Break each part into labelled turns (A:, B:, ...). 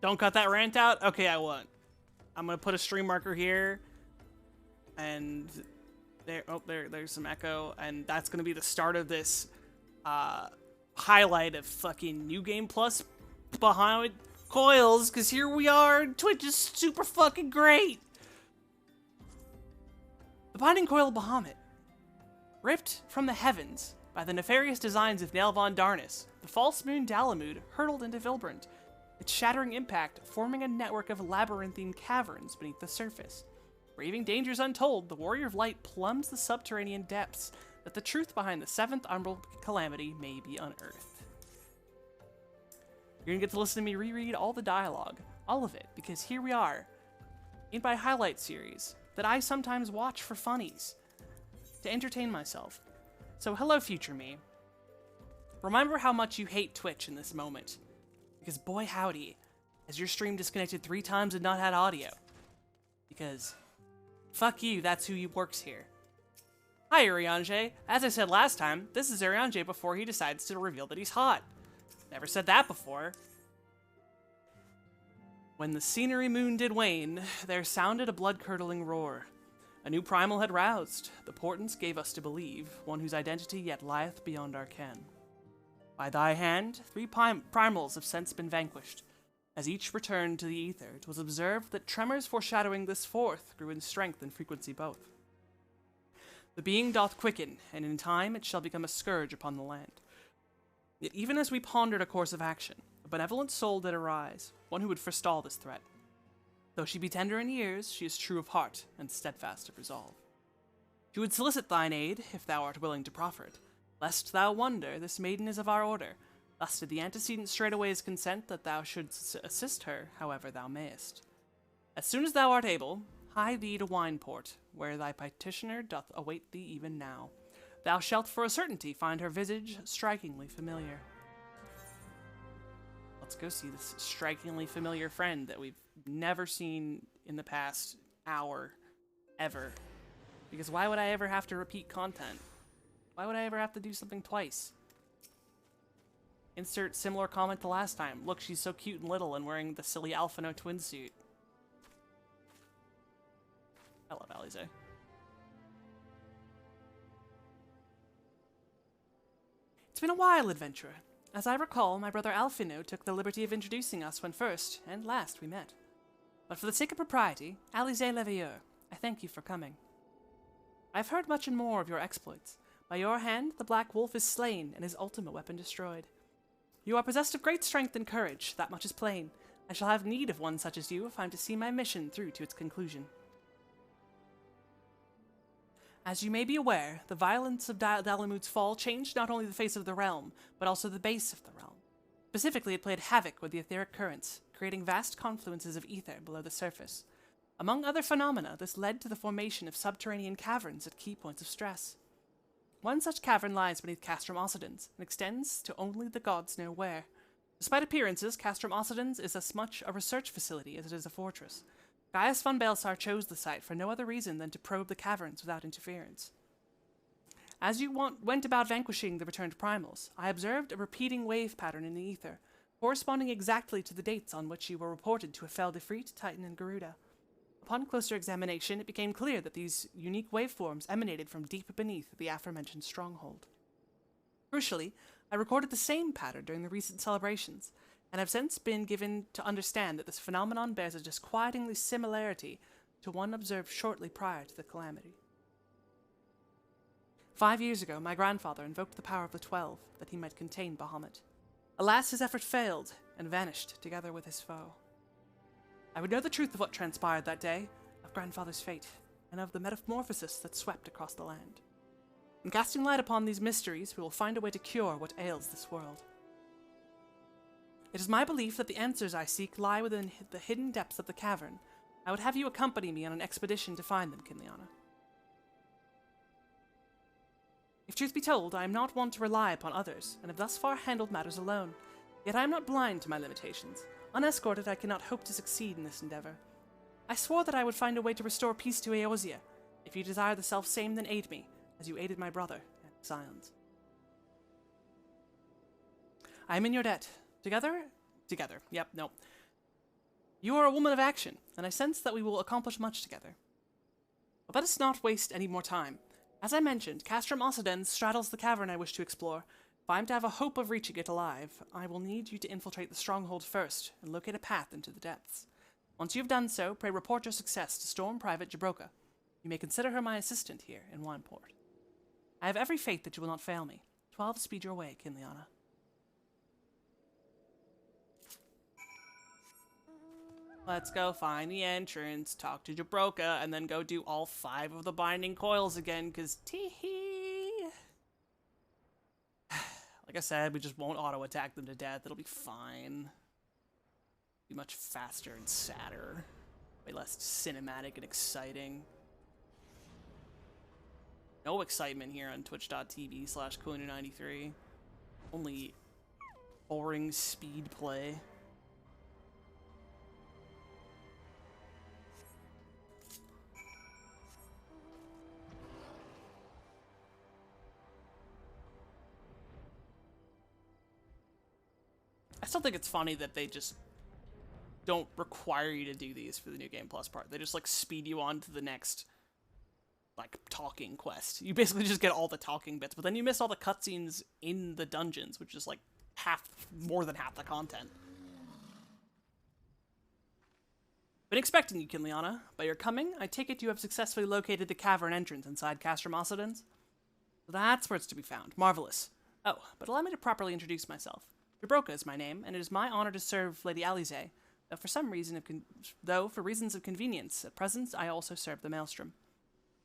A: Don't cut that rant out? Okay, I won't. I'm gonna put a stream marker here. And there's some echo. And that's gonna be the start of this highlight of fucking New Game Plus Bahamut Coils, because here we are, Twitch is super fucking great! The binding coil of Bahamut. Ripped from the heavens by the nefarious designs of Nail Von Darnus, the false moon Dalamud hurtled into Vilbrant, its shattering impact forming a network of labyrinthine caverns beneath the surface. Braving dangers untold, the Warrior of Light plumbs the subterranean depths that the truth behind the 7th Umbral Calamity may be unearthed. You're gonna get to listen to me reread all the dialogue, all of it, because here we are, in my highlight series, that I sometimes watch for funnies, to entertain myself. So hello, future me. Remember how much you hate Twitch in this moment, because boy howdy, has your stream disconnected 3 times and not had audio. Because, fuck you, that's who works here. Hi, Urianger. As I said last time, this is Urianger before he decides to reveal that he's hot. Never said that before. When the scenery moon did wane, there sounded a blood-curdling roar. A new primal had roused, the portents gave us to believe, one whose identity yet lieth beyond our ken. By thy hand, 3 primals have since been vanquished. As each returned to the ether, it was observed that tremors foreshadowing this fourth grew in strength and frequency both. The being doth quicken, and in time it shall become a scourge upon the land. Yet even as we pondered a course of action, a benevolent soul did arise, one who would forestall this threat. Though she be tender in years, she is true of heart and steadfast of resolve. She would solicit thine aid, if thou art willing to proffer it, lest thou wonder this maiden is of our order. Thus did the antecedent straightways consent that thou shouldst assist her, however thou mayest. As soon as thou art able, hie thee to Wineport, where thy petitioner doth await thee even now. Thou shalt for a certainty find her visage strikingly familiar. Let's go see this strikingly familiar friend that we've never seen in the past hour, ever. Because why would I ever have to repeat content? Why would I ever have to do something twice? Insert similar comment to last time. Look, she's so cute and little and wearing the silly Alphino twin suit. I love Alize. It's been a while, adventurer. As I recall, my brother Alphino took the liberty of introducing us when first and last we met. But for the sake of propriety, Alize Leveilleur, I thank you for coming. I've heard much and more of your exploits. By your hand, the Black Wolf is slain and his ultimate weapon destroyed. You are possessed of great strength and courage, that much is plain. I shall have need of one such as you if I'm to see my mission through to its conclusion. As you may be aware, the violence of Dalamud's fall changed not only the face of the realm, but also the base of the realm. Specifically, it played havoc with the etheric currents, creating vast confluences of ether below the surface. Among other phenomena, this led to the formation of subterranean caverns at key points of stress. One such cavern lies beneath Castrum Occidens, and extends to only the gods know where. Despite appearances, Castrum Occidens is as much a research facility as it is a fortress. Gaius von Baelsar chose the site for no other reason than to probe the caverns without interference. As you went about vanquishing the returned primals, I observed a repeating wave pattern in the ether, corresponding exactly to the dates on which you were reported to have felled Ifrit, Titan, and Garuda. Upon closer examination, it became clear that these unique waveforms emanated from deep beneath the aforementioned stronghold. Crucially, I recorded the same pattern during the recent celebrations, and have since been given to understand that this phenomenon bears a disquietingly similarity to one observed shortly prior to the calamity. 5 years ago, my grandfather invoked the power of the 12 that he might contain Bahamut. Alas, his effort failed, and vanished together with his foe. I would know the truth of what transpired that day, of grandfather's fate, and of the metamorphosis that swept across the land. In casting light upon these mysteries, we will find a way to cure what ails this world. It is my belief that the answers I seek lie within the hidden depths of the cavern. I would have you accompany me on an expedition to find them, Kinliana. If truth be told, I am not one to rely upon others, and have thus far handled matters alone. Yet I am not blind to my limitations. Unescorted, I cannot hope to succeed in this endeavor. I swore that I would find a way to restore peace to Eorzea. If you desire the self-same, then aid me, as you aided my brother and Scions. I am in your debt. Together? Yep, no. You are a woman of action, and I sense that we will accomplish much together. But let us not waste any more time. As I mentioned, Castrum Occidens straddles the cavern I wish to explore. If I am to have a hope of reaching it alive, I will need you to infiltrate the stronghold first and locate a path into the depths. Once you have done so, pray report your success to Storm Private Jabroka. You may consider her my assistant here in Wineport. I have every faith that you will not fail me. 12 speed your way, Kinliana. Let's go find the entrance, talk to Jabroka, and then go do all 5 of the binding coils again, because tee-hee. Like I said, we just won't auto-attack them to death. It'll be fine. Be much faster and sadder. Way less cinematic and exciting. No excitement here on twitch.tv/Coil93. Only boring speed play. I still think it's funny that they just don't require you to do these for the New Game Plus part. They just, like, speed you on to the next, like, talking quest. You basically just get all the talking bits, but then you miss all the cutscenes in the dungeons, which is, like, more than half the content. Been expecting you, Kinliana. By your coming, I take it you have successfully located the cavern entrance inside Castrum Occidens? That's where it's to be found. Marvelous. Oh, but allow me to properly introduce myself. Jabroka is my name, and it is my honor to serve Lady Alize. Though for reasons of convenience, at present I also serve the Maelstrom.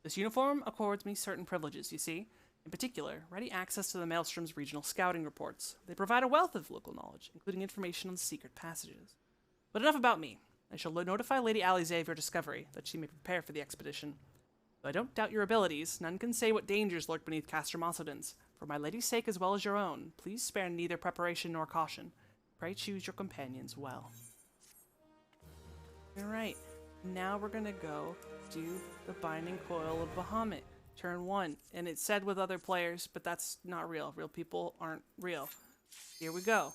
A: This uniform accords me certain privileges, you see. In particular, ready access to the Maelstrom's regional scouting reports. They provide a wealth of local knowledge, including information on secret passages. But enough about me. I shall notify Lady Alize of your discovery, that she may prepare for the expedition. Though I don't doubt your abilities, none can say what dangers lurk beneath Castrum Occidens. For my lady's sake as well as your own, please spare neither preparation nor caution. Pray choose your companions well. Alright, now we're gonna go do the Binding Coil of Bahamut. Turn 1. And it's said with other players, but that's not real. Real people aren't real. Here we go.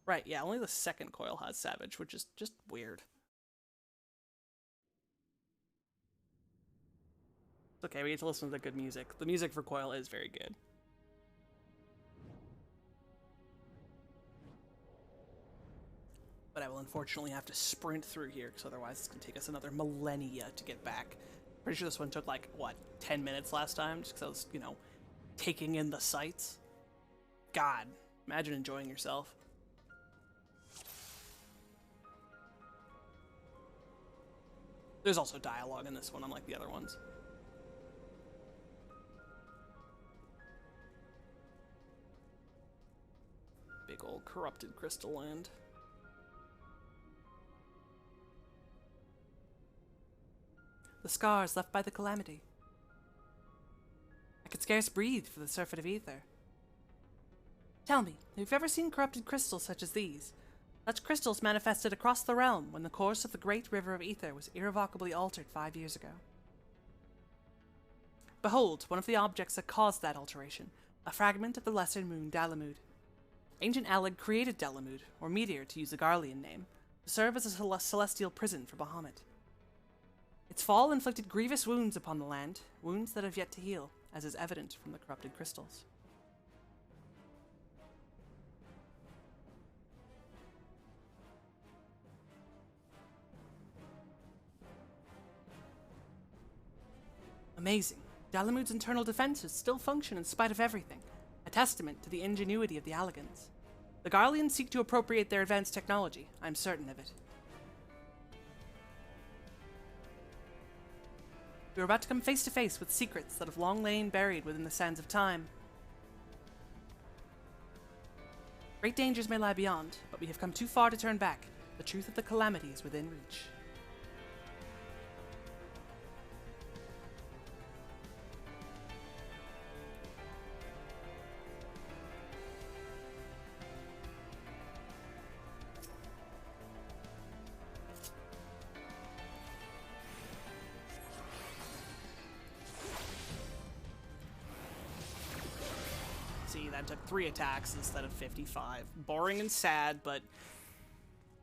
A: Right, yeah, only the second coil has Savage, which is just weird. It's okay, we get to listen to the good music. The music for Coil is very good. But I will unfortunately have to sprint through here, because otherwise it's going to take us another millennia to get back. Pretty sure this one took, like, what, 10 minutes last time? Just because I was, you know, taking in the sights. God, imagine enjoying yourself. There's also dialogue in this one, unlike the other ones. Big old corrupted crystal land. The scars left by the calamity. I could scarce breathe for the surfeit of ether. Tell me, have you ever seen corrupted crystals such as these? Such crystals manifested across the realm when the course of the great river of ether was irrevocably altered 5 years ago. Behold, one of the objects that caused that alteration, a fragment of the lesser moon Dalamud. Ancient Alleg created Dalamud, or Meteor to use a Garlean name, to serve as a celestial prison for Bahamut. Its fall inflicted grievous wounds upon the land, wounds that have yet to heal, as is evident from the corrupted crystals. Amazing. Dalamud's internal defenses still function in spite of everything, a testament to the ingenuity of the Allegans. The Garleans seek to appropriate their advanced technology, I'm certain of it. We are about to come face to face with secrets that have long lain buried within the sands of time. Great dangers may lie beyond, but we have come too far to turn back. The truth of the calamity is within reach. That took 3 attacks instead of 55. Boring and sad, but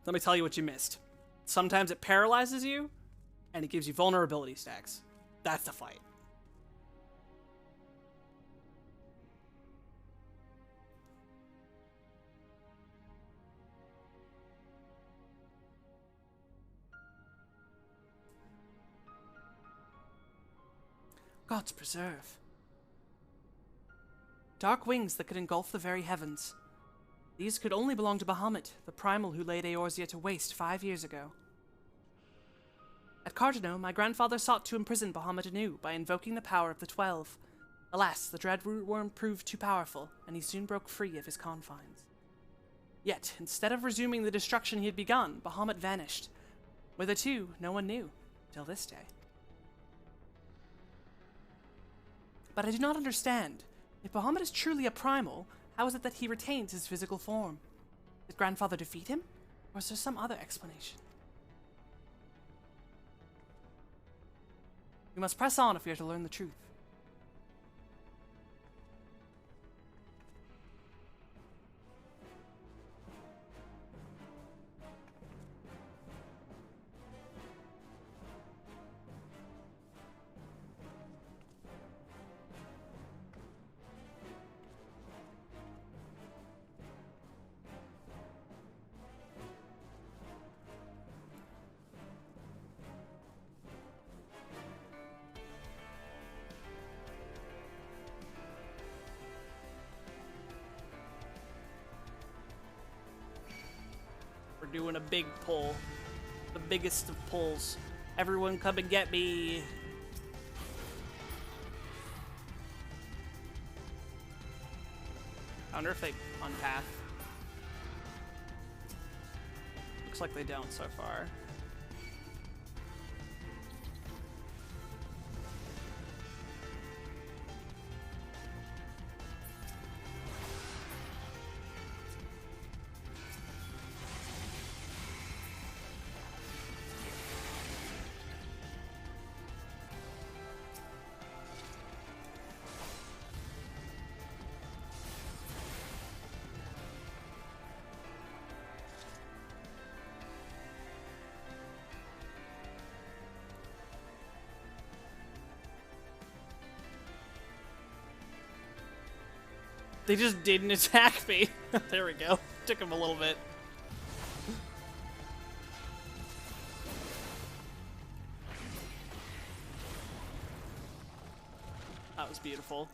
A: let me tell you what you missed. sometimes it paralyzes you, and it gives you vulnerability stacks. That's the fight. Gods preserve. Dark wings that could engulf the very heavens. These could only belong to Bahamut, the primal who laid Eorzea to waste 5 years ago. At Cardano, my grandfather sought to imprison Bahamut anew by invoking the power of the 12. Alas, the dread root worm proved too powerful, and he soon broke free of his confines. Yet, instead of resuming the destruction he had begun, Bahamut vanished. Whither to, no one knew, till this day. But I do not understand. If Bahamut is truly a primal, how is it that he retains his physical form? Did grandfather defeat him? Or is there some other explanation? We must press on if we are to learn the truth. We're doing a big pull. The biggest of pulls. Everyone come and get me. I wonder if they unpath. Looks like they don't so far. They just didn't attack me. There we go. Took him a little bit. That was beautiful.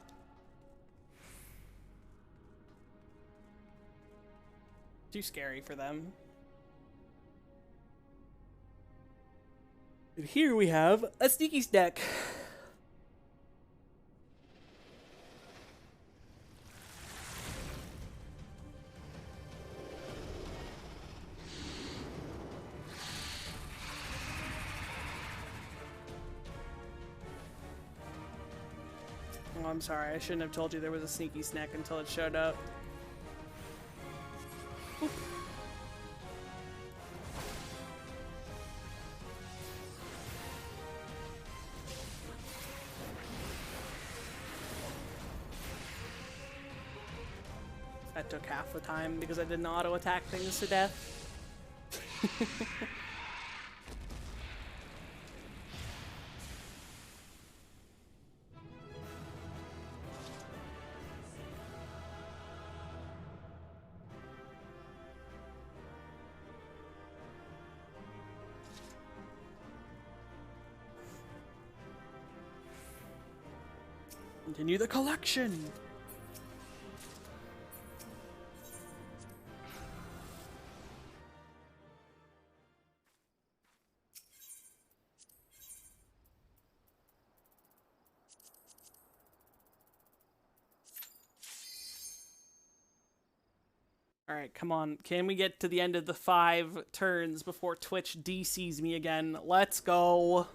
A: Too scary for them. And here we have a sneaky stack. Oh, I'm sorry. I shouldn't have told you there was a sneaky snack until it showed up. Oop. That took half the time because I didn't auto attack things to death. Continue the collection. All right, come on. Can we get to the end of the 5 turns before Twitch DCs me again? Let's go.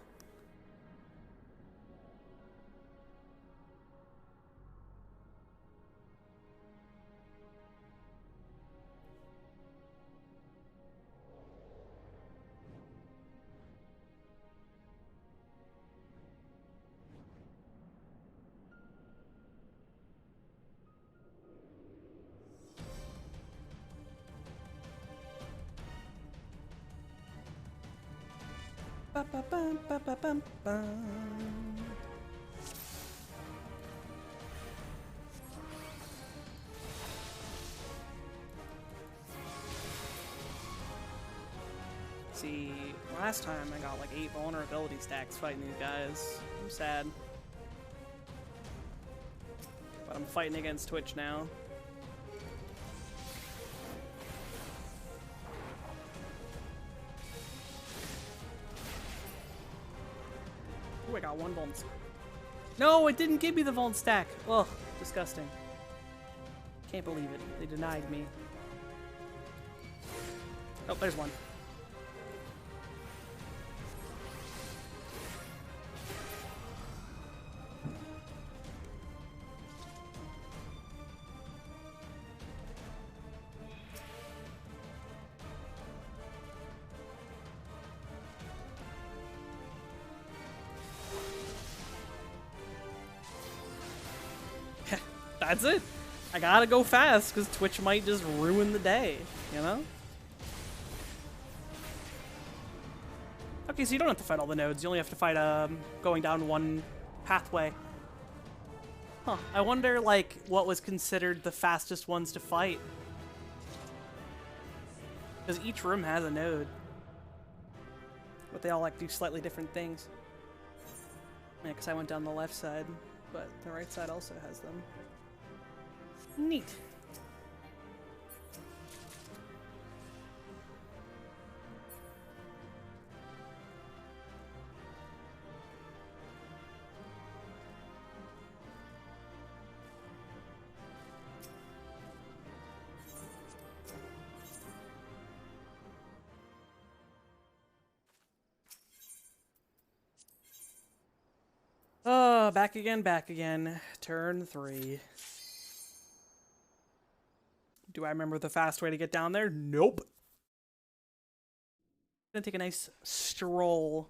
A: See, last time I got like 8 vulnerability stacks fighting these guys. I'm sad. But I'm fighting against Twitch now. Oh, I got 1 vuln. No, it didn't give me the vuln stack. Ugh, disgusting. Can't believe it. They denied me. Oh, there's one. That's it. I gotta go fast because Twitch might just ruin the day, you know? Okay, so you don't have to fight all the nodes. You only have to fight going down one pathway. Huh. I wonder, like, what was considered the fastest ones to fight. Because each room has a node. But they all, like, do slightly different things. Yeah, because I went down the left side, but the right side also has them. Neat. Oh, back again, back again. Turn 3. Do I remember the fast way to get down there? Nope. Gonna take a nice stroll.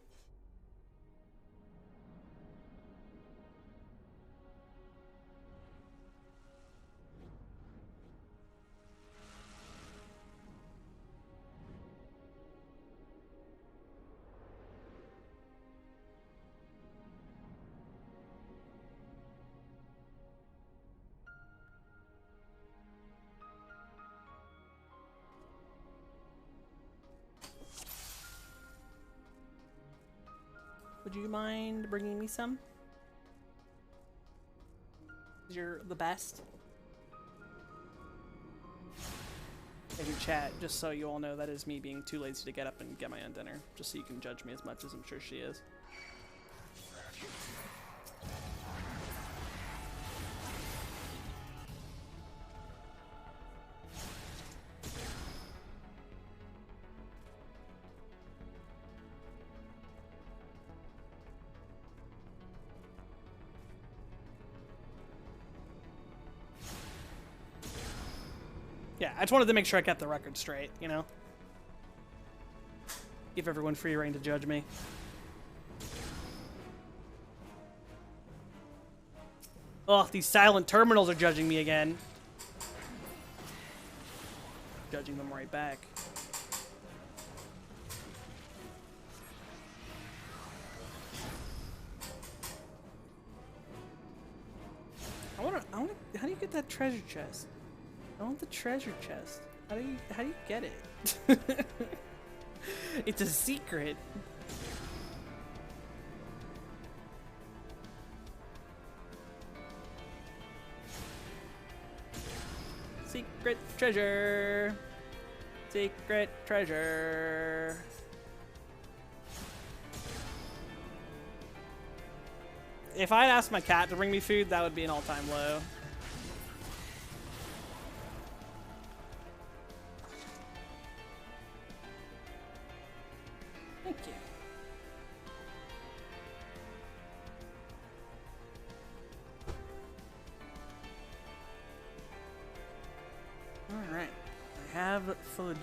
A: Would you mind bringing me some? You're the best. If you chat, just so you all know, that is me being too lazy to get up and get my own dinner. Just so you can judge me as much as I'm sure she is. Yeah, I just wanted to make sure I kept the record straight, you know? Give everyone free reign to judge me. Oh, these silent terminals are judging me again. Judging them right back. I wanna, how do you get that treasure chest? I want the treasure chest. How do you get it? It's a secret. Secret treasure. Secret treasure. If I'd asked my cat to bring me food, that would be an all-time low. Thank you. All right, I have food.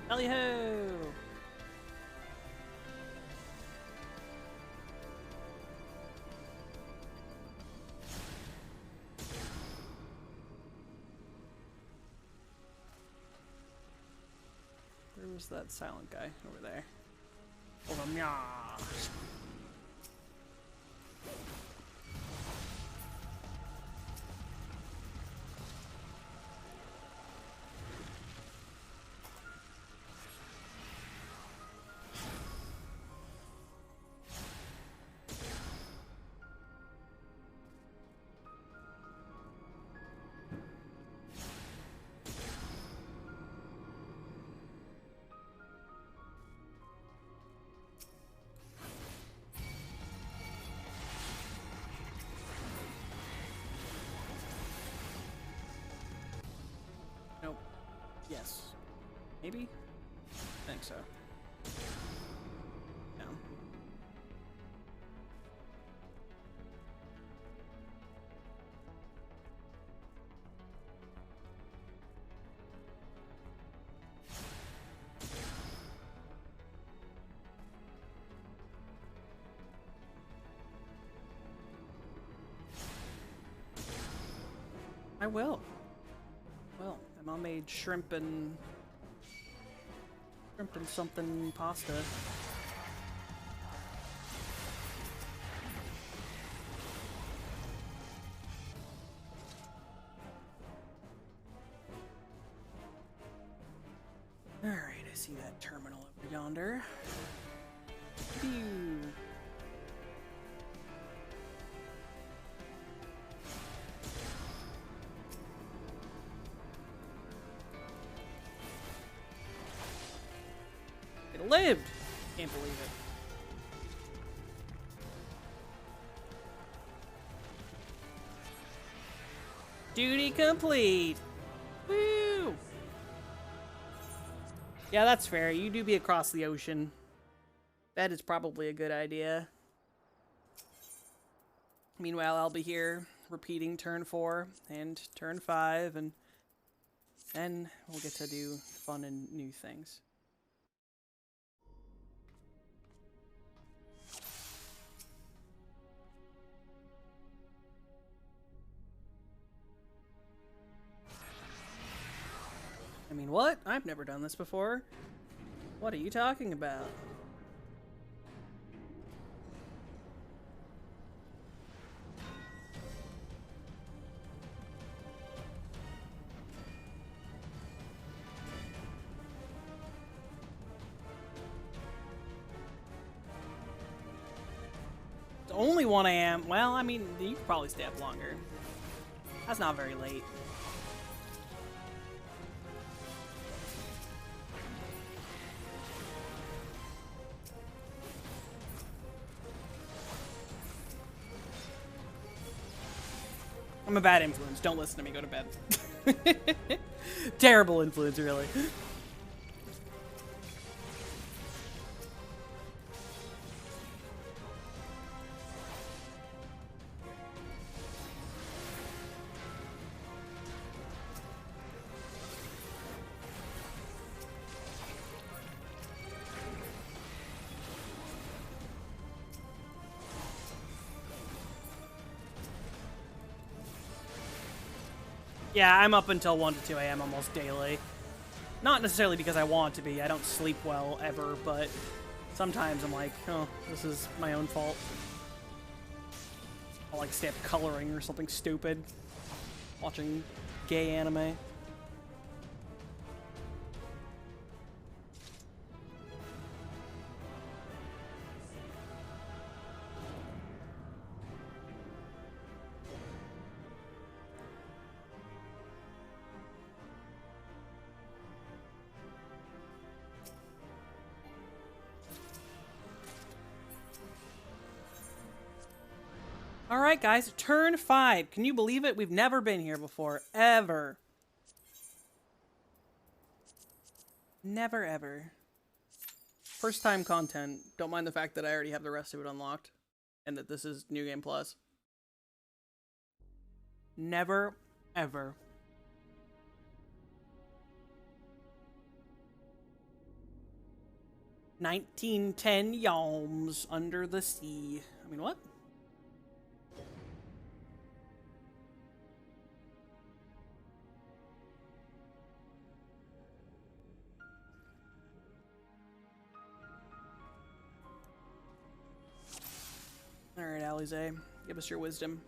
A: Tally ho! Where's that silent guy? Over there. Over meow. Nope. Yes. Maybe? I think so. No. I will. Well, I made shrimp and something pasta. All right, I see that terminal over yonder. Pew. It lived! Can't believe it. Duty complete! Woo! Yeah, that's fair. You do be across the ocean. That is probably a good idea. Meanwhile, I'll be here repeating turn 4 and turn 5, and then we'll get to do fun and new things. I mean, what? I've never done this before. What are you talking about? It's only 1 a.m. Well, I mean, you could probably stay up longer. That's not very late. I'm a bad influence. Don't listen to me. Go to bed. Terrible influence, really. Yeah, I'm up until 1 to 2 a.m. almost daily. Not necessarily because I want to be. I don't sleep well ever, but sometimes I'm like, oh, this is my own fault. I'll like stay up coloring or something stupid. Watching gay anime. Alright guys, turn 5. Can you believe it? We've never been here before. Ever. Never ever. First time content. Don't mind the fact that I already have the rest of it unlocked. And that this is New Game Plus. Never ever. $19.10 yalms under the sea. I mean, what? Alize. Give us your wisdom.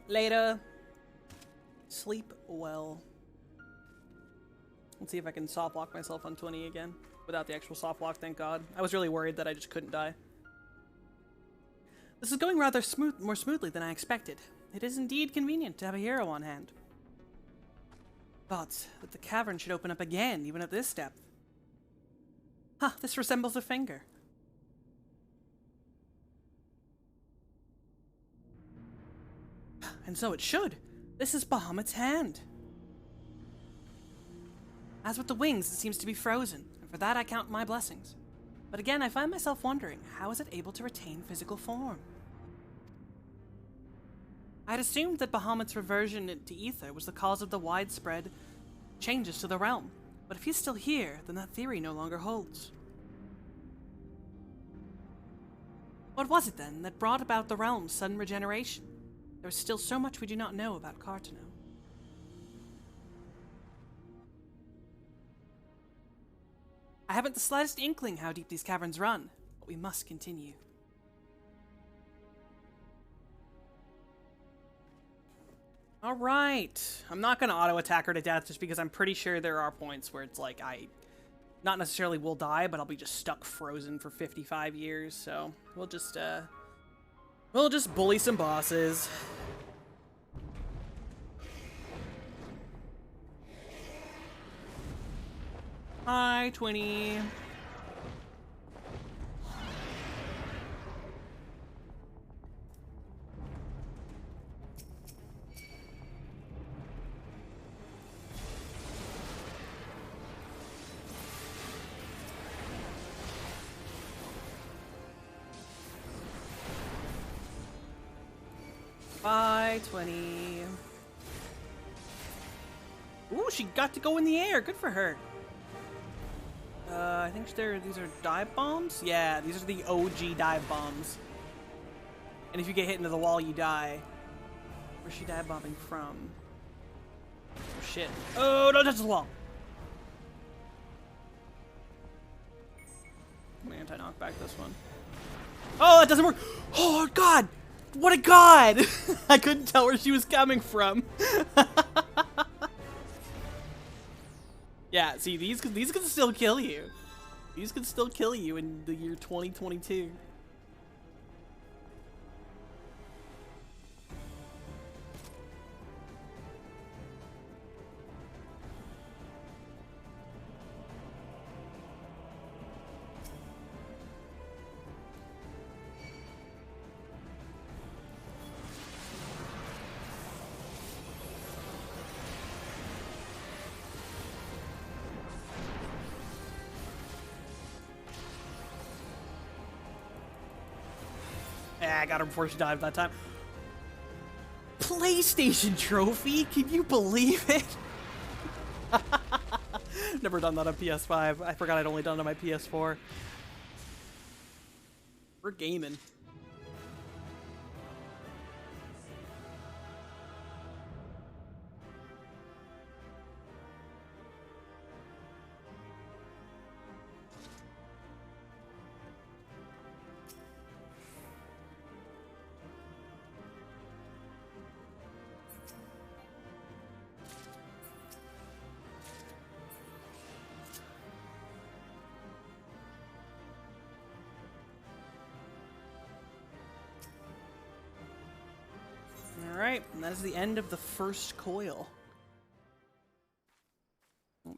A: Later. Sleep well. Let's see if I can soft lock myself on 20 again. Without the actual soft lock, thank God. I was really worried that I just couldn't die. This is going rather more smoothly than I expected. It is indeed convenient to have a hero on hand. But that the cavern should open up again, even at this depth. Huh, this resembles a finger. And so it should. This is Bahamut's hand. As with the wings, it seems to be frozen, and for that I count my blessings. But again, I find myself wondering, how is it able to retain physical form? I had assumed that Bahamut's reversion to ether was the cause of the widespread changes to the realm, but if he's still here, then that theory no longer holds. What was it then that brought about the realm's sudden regeneration? There is still so much we do not know about Cartano. I haven't the slightest inkling how deep these caverns run, but we must continue. Alright. I'm not going to auto-attack her to death just because I'm pretty sure there are points where it's like I not necessarily will die, but I'll be just stuck frozen for 55 years, so we'll just bully some bosses. Hi, 20. Bye, 20. Ooh, she got to go in the air. Good for her. I think these are dive bombs? Yeah, these are the OG dive bombs. And if you get hit into the wall, you die. Where's she dive bombing from? Oh, shit. Oh, don't touch the wall! I'm gonna anti-knockback this one. Oh, that doesn't work! Oh, God! What a god! I couldn't tell where she was coming from. Yeah, see, these can still kill you. These can still kill you in the year 2022. Yeah, I got her before she died that time. PlayStation trophy? Can you believe it? Never done that on PS5. I forgot I'd only done it on my PS4. We're gaming. Alright, and that is the end of the first coil.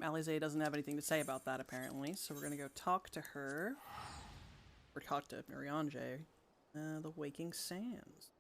A: Alize doesn't have anything to say about that, apparently, so we're gonna go talk to her. Or talk to Mariange. The Waking Sands.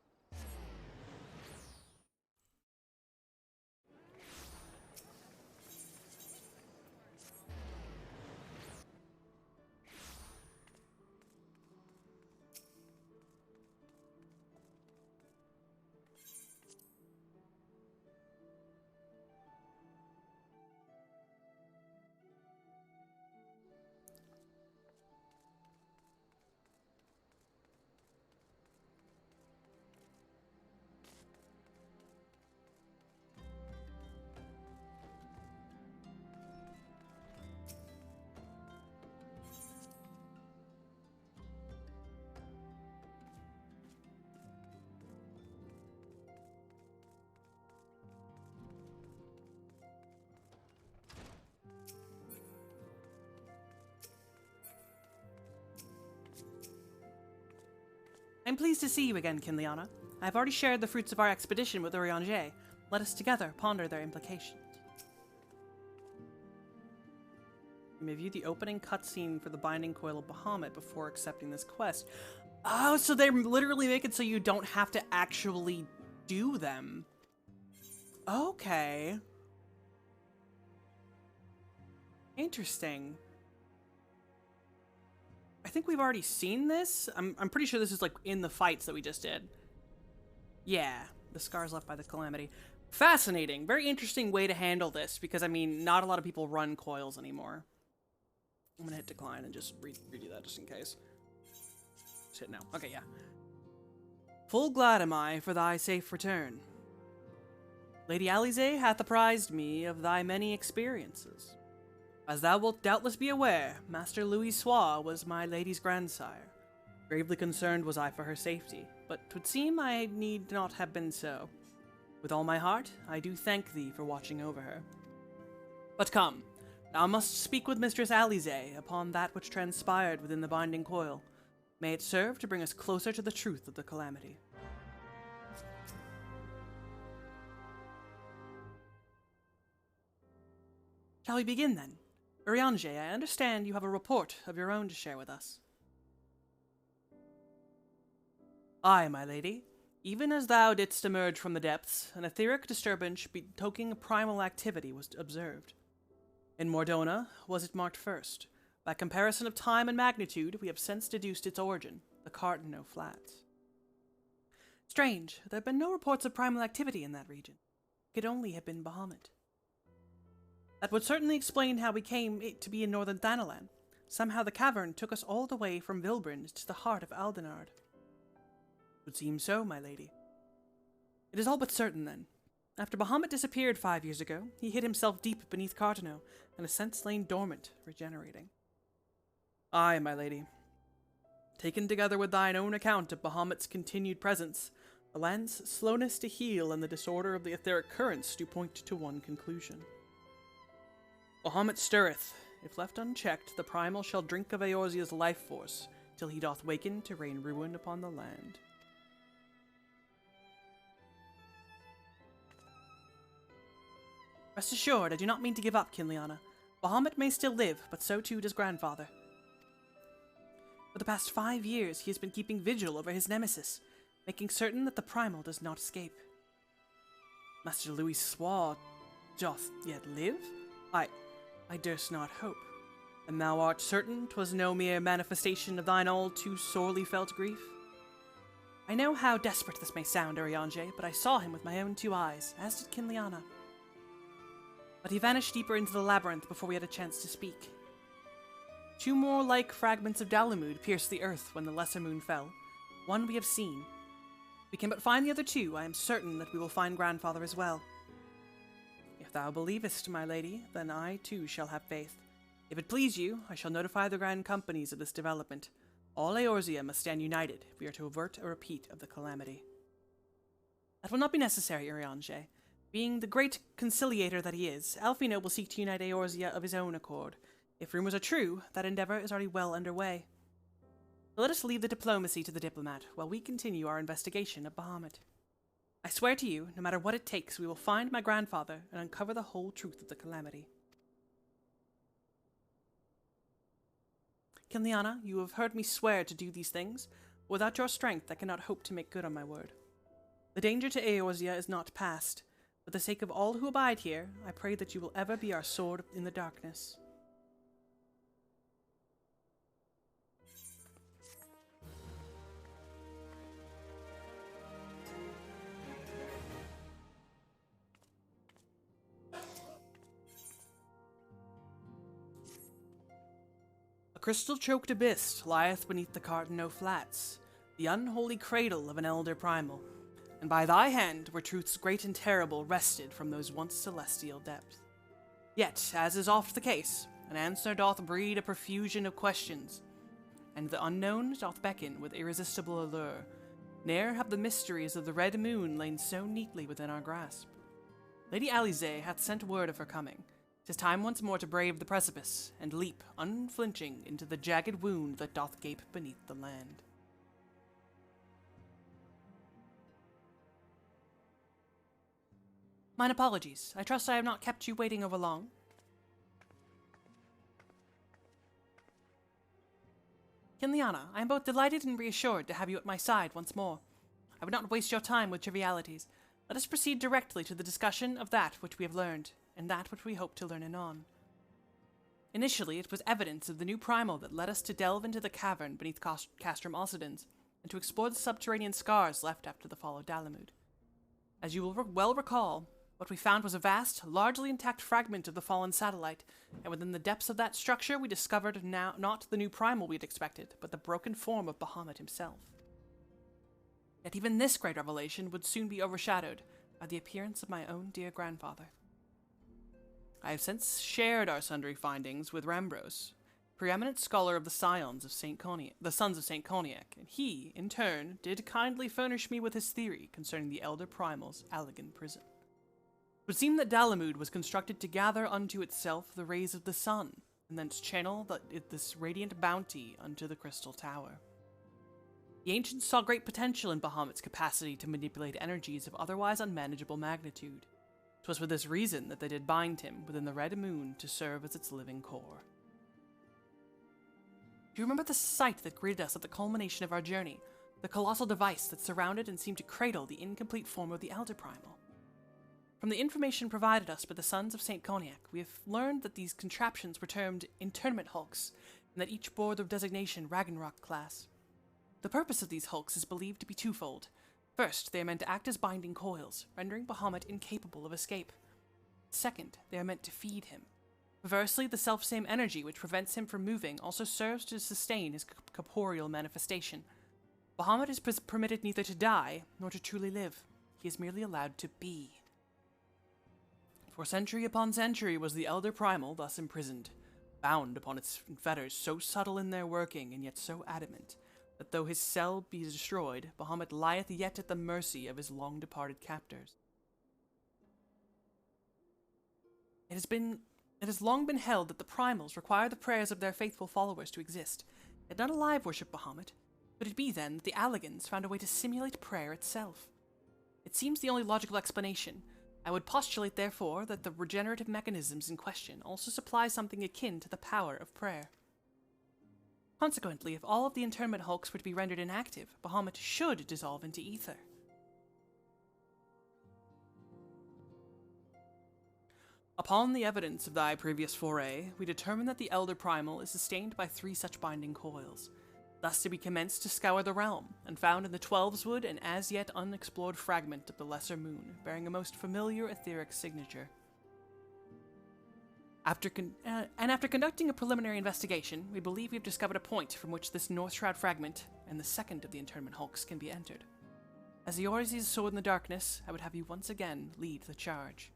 A: I'm pleased to see you again, Kinliana. I have already shared the fruits of our expedition with Urianger. Let us together ponder their implications. You may view the opening cutscene for the Binding Coil of Bahamut before accepting this quest. Oh, so they literally make it so you don't have to actually do them. Okay. Interesting. I think we've already seen this. I'm pretty sure this is like in the fights that we just did. Yeah, the scars left by the Calamity. Fascinating. Very interesting way to handle this because, I mean, not a lot of people run coils anymore. I'm gonna hit decline and just redo that just in case. Just hit no. Okay, yeah. Full glad am I for thy safe return. Lady Alize hath apprised me of thy many experiences. As thou wilt doubtless be aware, Master Louis Soir was my lady's grandsire. Gravely concerned was I for her safety, but 'twould seem I need not have been so. With all my heart, I do thank thee for watching over her. But come, thou must speak with Mistress Alize upon that which transpired within the Binding Coil. May it serve to bring us closer to the truth of the Calamity. Shall we begin then? Urianger, I understand you have a report of your own to share with us. Aye, my lady. Even as thou didst emerge from the depths, an etheric disturbance betokening primal activity was observed. In Mordona was it marked first. By comparison of time and magnitude, we have since deduced its origin, the Cartano Flats. Strange, there have been no reports of primal activity in that region. It could only have been Bahamut. That would certainly explain how we came to be in northern Thanalan. Somehow the cavern took us all the way from Vilbrand to the heart of Aldenard. Would seem so, my lady. It is all but certain, then. After Bahamut disappeared 5 years ago, he hid himself deep beneath Cartano, and has since lain dormant, regenerating. Aye, my lady. Taken together with thine own account of Bahamut's continued presence, the land's slowness to heal and the disorder of the etheric currents do point to one conclusion. Bahamut stirreth. If left unchecked, the primal shall drink of Eorzea's life force, till he doth waken to rain ruin upon the land. Rest assured, I do not mean to give up, Kinliana. Bahamut may still live, but so too does grandfather. For the past 5 years, he has been keeping vigil over his nemesis, making certain that the primal does not escape. Master Louis Soir doth yet live? I durst not hope. And thou art certain 'twas no mere manifestation of thine all too sorely felt grief? I know how desperate this may sound, Urianger, but I saw him with my own 2 eyes, as did Kinliana. But he vanished deeper into the labyrinth before we had a chance to speak. 2 more like fragments of Dalamud pierced the earth when the lesser moon fell. One we have seen. We can but find the other 2, I am certain that we will find grandfather as well. If thou believest, my lady, then I too shall have faith. If it please you, I shall notify the Grand Companies of this development. All Eorzea must stand united if we are to avert a repeat of the Calamity. That will not be necessary, Urianger. Being the great conciliator that he is, Alfino will seek to unite Eorzea of his own accord. If rumors are true, that endeavor is already well underway. So let us leave the diplomacy to the diplomat, while we continue our investigation of Bahamut. I swear to you, no matter what it takes, we will find my grandfather and uncover the whole truth of the Calamity. Kinliana, you have heard me swear to do these things. Without your strength, I cannot hope to make good on my word. The danger to Eorzea is not past. For the sake of all who abide here, I pray that you will ever be our sword in the darkness. A crystal-choked abyss lieth beneath the Cartano Flats, the unholy cradle of an elder primal, and by thy hand were truths great and terrible wrested from those once celestial depths. Yet, as is oft the case, an answer doth breed a profusion of questions, and the unknown doth beckon with irresistible allure. Ne'er have the mysteries of the Red Moon lain so neatly within our grasp. Lady Alize hath sent word of her coming. 'Tis time once more to brave the precipice, and leap, unflinching, into the jagged wound that doth gape beneath the land. Mine apologies. I trust I have not kept you waiting over long. Kinliana, I am both delighted and reassured to have you at my side once more. I would not waste your time with trivialities. Let us proceed directly to the discussion of that which we have learned, and that which we hope to learn anon. Initially, it was evidence of the new primal that led us to delve into the cavern beneath Castrum Occidens, and to explore the subterranean scars left after the fall of Dalamud. As you will well recall, what we found was a vast, largely intact fragment of the fallen satellite, and within the depths of that structure we discovered now not the new primal we had expected, but the broken form of Bahamut himself. Yet even this great revelation would soon be overshadowed by the appearance of my own dear grandfather. I have since shared our sundry findings with Rambros, preeminent scholar of the Scions of the Sons of Saint Cognac, and he, in turn, did kindly furnish me with his theory concerning the Elder Primal's Allegan prison. It would seem that Dalamud was constructed to gather unto itself the rays of the sun, and thence channel this radiant bounty unto the Crystal Tower. The ancients saw great potential in Bahamut's capacity to manipulate energies of otherwise unmanageable magnitude. 'Twas for this reason that they did bind him within the Red Moon to serve as its living core. Do you remember the sight that greeted us at the culmination of our journey? The colossal device that surrounded and seemed to cradle the incomplete form of the Elder Primal? From the information provided us by the Sons of Saint Cognac, we have learned that these contraptions were termed internment hulks, and that each bore the designation Ragnarok class. The purpose of these hulks is believed to be twofold. First, they are meant to act as binding coils, rendering Bahamut incapable of escape. Second, they are meant to feed him. Perversely, the selfsame energy which prevents him from moving also serves to sustain his corporeal manifestation. Bahamut is permitted neither to die nor to truly live. He is merely allowed to be. For century upon century was the Elder Primal thus imprisoned, bound upon its fetters so subtle in their working and yet so adamant, that though his cell be destroyed, Bahamut lieth yet at the mercy of his long-departed captors. It has long been held that the Primals require the prayers of their faithful followers to exist, yet none alive worship Bahamut. Could it be, then, that the Allegans found a way to simulate prayer itself? It seems the only logical explanation. I would postulate, therefore, that the regenerative mechanisms in question also supply something akin to the power of prayer. Consequently, if all of the internment hulks were to be rendered inactive, Bahamut should dissolve into ether. Upon the evidence of thy previous foray, we determine that the Elder Primal is sustained by 3 such binding coils. Thus did we commence to scour the realm, and found in the Twelveswood an as yet unexplored fragment of the Lesser Moon, bearing a most familiar etheric signature. After conducting a preliminary investigation, we believe we have discovered a point from which this North Shroud fragment, and the second of the internment hulks, can be entered. As the Orzi's sword in the darkness, I would have you once again lead the charge.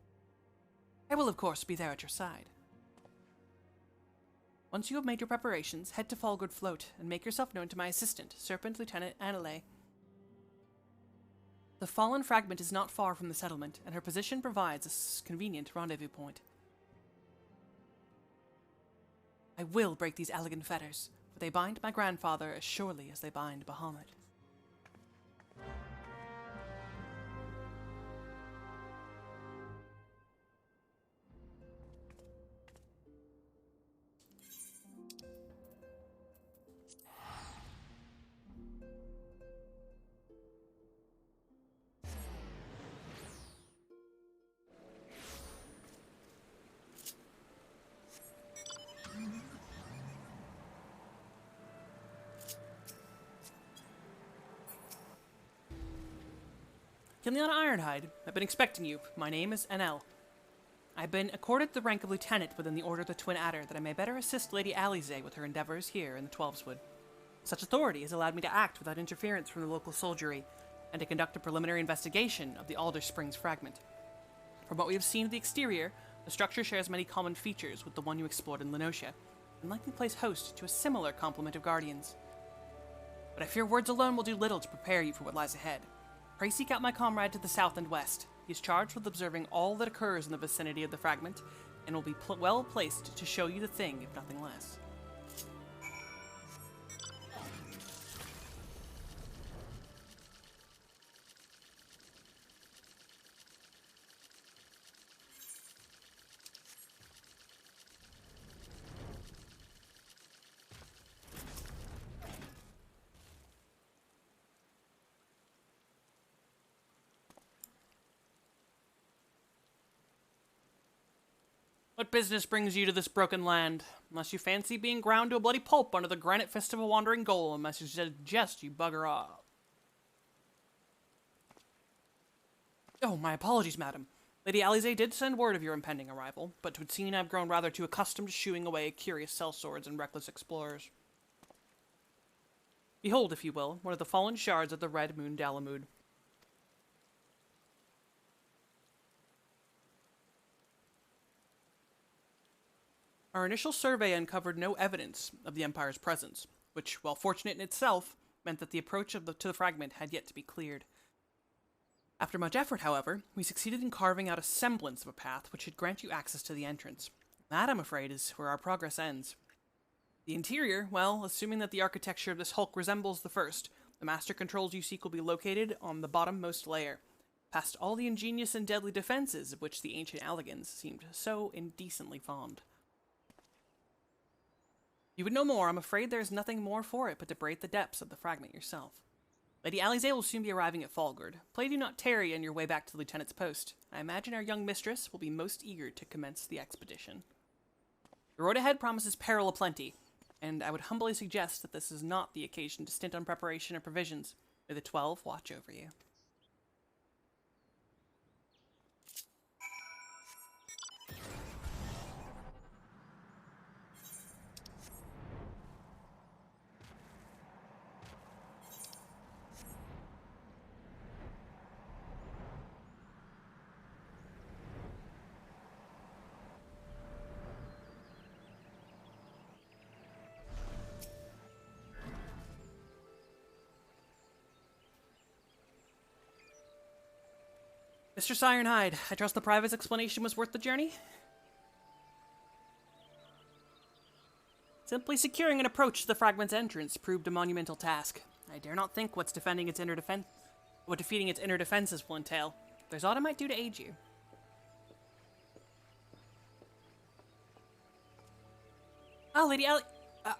A: I will, of course, be there at your side. Once you have made your preparations, head to Fallgood Float, and make yourself known to my assistant, Serpent Lieutenant Annelay. The fallen fragment is not far from the settlement, and her position provides a convenient rendezvous point. I will break these elegant fetters, for they bind my grandfather as surely as they bind Bahamut. Kinliana Ironhide, I've been expecting you. My name is NL. I've been accorded the rank of lieutenant within the Order of the Twin Adder that I may better assist Lady Alize with her endeavors here in the Twelveswood. Such authority has allowed me to act without interference from the local soldiery, and to conduct a preliminary investigation of the Alder Springs fragment. From what we have seen of the exterior, the structure shares many common features with the one you explored in Lenosia, and likely plays host to a similar complement of guardians. But I fear words alone will do little to prepare you for what lies ahead. Pray seek out my comrade to the south and west. He is charged with observing all that occurs in the vicinity of the fragment, and will be well placed to show you the thing, if nothing less. What business brings you to this broken land? Unless you fancy being ground to a bloody pulp under the granite fist of a wandering golem, I suggest you bugger off. Oh, my apologies, madam. Lady Alize did send word of your impending arrival, but 'twould seem I've grown rather too accustomed to shooing away curious sellswords and reckless explorers. Behold, if you will, one of the fallen shards of the Red Moon Dalamud. Our initial survey uncovered no evidence of the Empire's presence, which, while fortunate in itself, meant that the approach to the fragment had yet to be cleared. After much effort, however, we succeeded in carving out a semblance of a path which should grant you access to the entrance. That, I'm afraid, is where our progress ends. The interior, well, assuming that the architecture of this hulk resembles the first, the master controls you seek will be located on the bottommost layer, past all the ingenious and deadly defenses of which the ancient Alligans seemed so indecently fond. If you would know more, I'm afraid there is nothing more for it but to brave the depths of the fragment yourself. Lady Alize will soon be arriving at Falgard. Pray do not tarry on your way back to the lieutenant's post. I imagine our young mistress will be most eager to commence the expedition. The road ahead promises peril aplenty, and I would humbly suggest that this is not the occasion to stint on preparation or provisions. May the 12 watch over you. Mistress Ironhide, I trust the private's explanation was worth the journey? Simply securing an approach to the fragment's entrance proved a monumental task. I dare not think what defeating its inner defenses will entail. There's aught I might do to aid you. Ah, Lady Ali...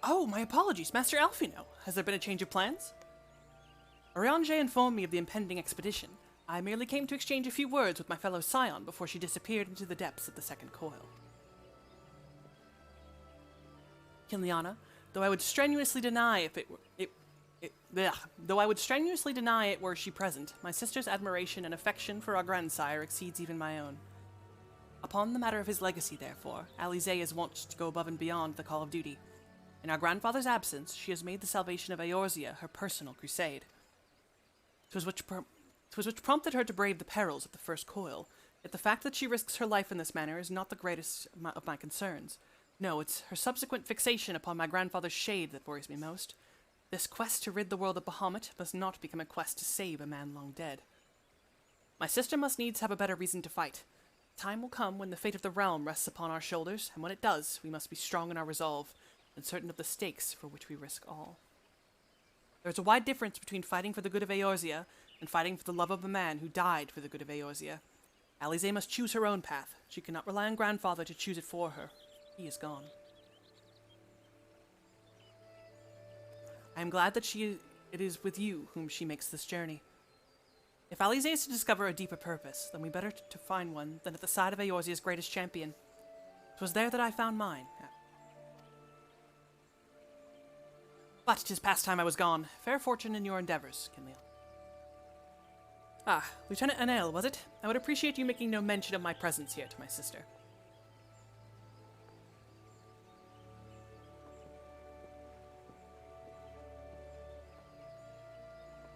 A: oh, my apologies, Master Alfino. Has there been a change of plans? Oriange informed me of the impending expedition. I merely came to exchange a few words with my fellow scion before she disappeared into the depths of the second coil. Kinliana, though I would strenuously deny it were she present, my sister's admiration and affection for our grandsire exceeds even my own. Upon the matter of his legacy, therefore, Alize is wont to go above and beyond the call of duty. In our grandfather's absence, she has made the salvation of Eorzea her personal crusade. 'Twas which prompted her to brave the perils of the first coil, yet the fact that she risks her life in this manner is not the greatest of my concerns. No, it's her subsequent fixation upon my grandfather's shade that worries me most. This quest to rid the world of Bahamut must not become a quest to save a man long dead. My sister must needs have a better reason to fight. Time will come when the fate of the realm rests upon our shoulders, and when it does, we must be strong in our resolve, and certain of the stakes for which we risk all. There is a wide difference between fighting for the good of Eorzea and fighting for the love of a man who died for the good of Eorzea. Alize must choose her own path. She cannot rely on grandfather to choose it for her. He is gone. I am glad that it is with you whom she makes this journey. If Alize is to discover a deeper purpose, then we better to find one than at the side of Eorzea's greatest champion. 'Twas there that I found mine. But 'tis past time I was gone. Fair fortune in your endeavors, Kinleal. Ah, Lieutenant Anel, was it? I would appreciate you making no mention of my presence here to my sister.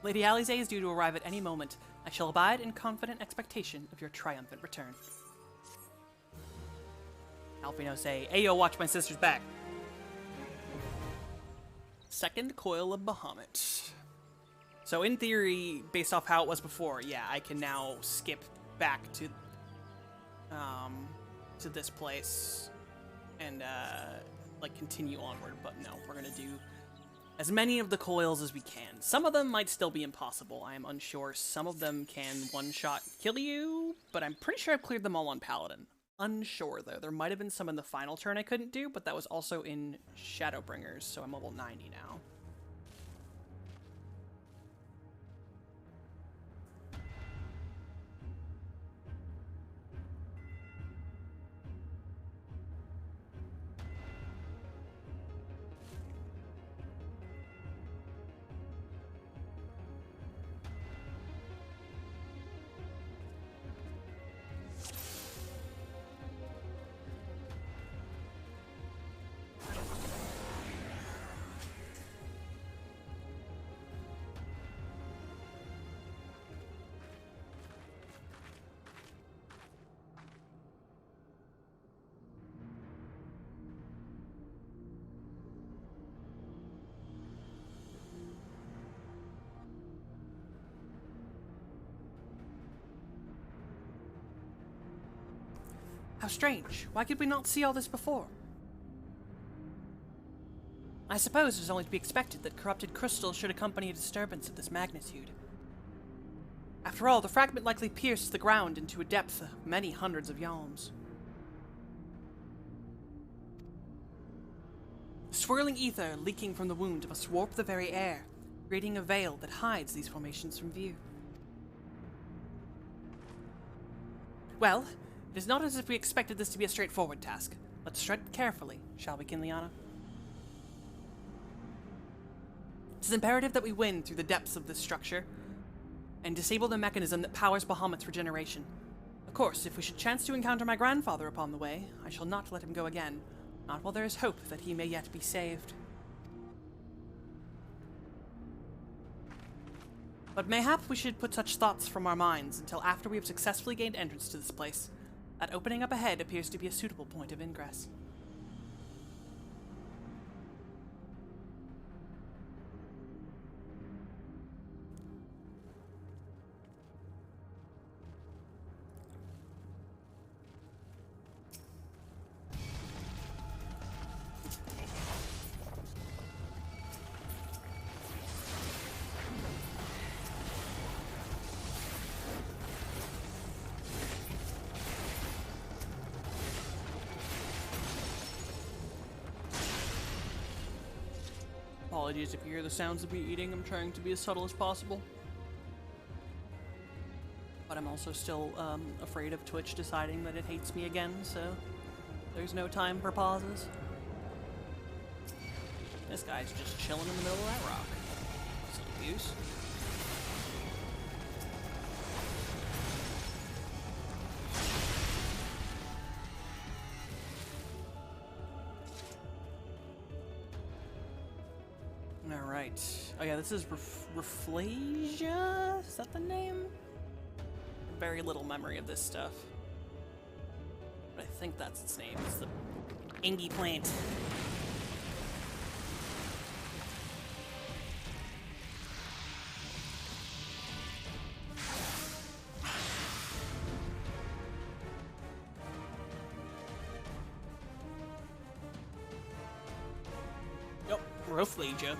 A: Lady Alize is due to arrive at any moment. I shall abide in confident expectation of your triumphant return. Alfino say, Ayo, watch my sister's back. Second coil of Bahamut. So in theory, based off how it was before, yeah, I can now skip back to this place and like continue onward. But no, we're gonna do as many of the coils as we can. Some of them might still be impossible. I am unsure. Some of them can one-shot kill you, but I'm pretty sure I've cleared them all on Paladin. Unsure though. There might have been some in the final turn I couldn't do, but that was also in Shadowbringers, so I'm level 90 now. How strange. Why could we not see all this before? I suppose it is only to be expected that corrupted crystal should accompany a disturbance of this magnitude. After all, the fragment likely pierced the ground into a depth of many hundreds of yalms. Swirling ether leaking from the wound must warp the very air, creating a veil that hides these formations from view. Well, it is not as if we expected this to be a straightforward task. Let's tread carefully, shall we, Kinliana? It is imperative that we win through the depths of this structure and disable the mechanism that powers Bahamut's regeneration. Of course, if we should chance to encounter my grandfather upon the way, I shall not let him go again, not while there is hope that he may yet be saved. But mayhap we should put such thoughts from our minds until after we have successfully gained entrance to this place. That opening up ahead appears to be a suitable point of ingress. Apologies if you hear the sounds of me eating. I'm trying to be as subtle as possible. But I'm also still afraid of Twitch deciding that it hates me again, so there's no time for pauses. This guy's just chilling in the middle of that rock. Silly goose. Alright. Oh yeah, this is Rafflesia? Is that the name? Very little memory of this stuff. But I think that's its name. It's the Engi plant. Yep, Rafflesia.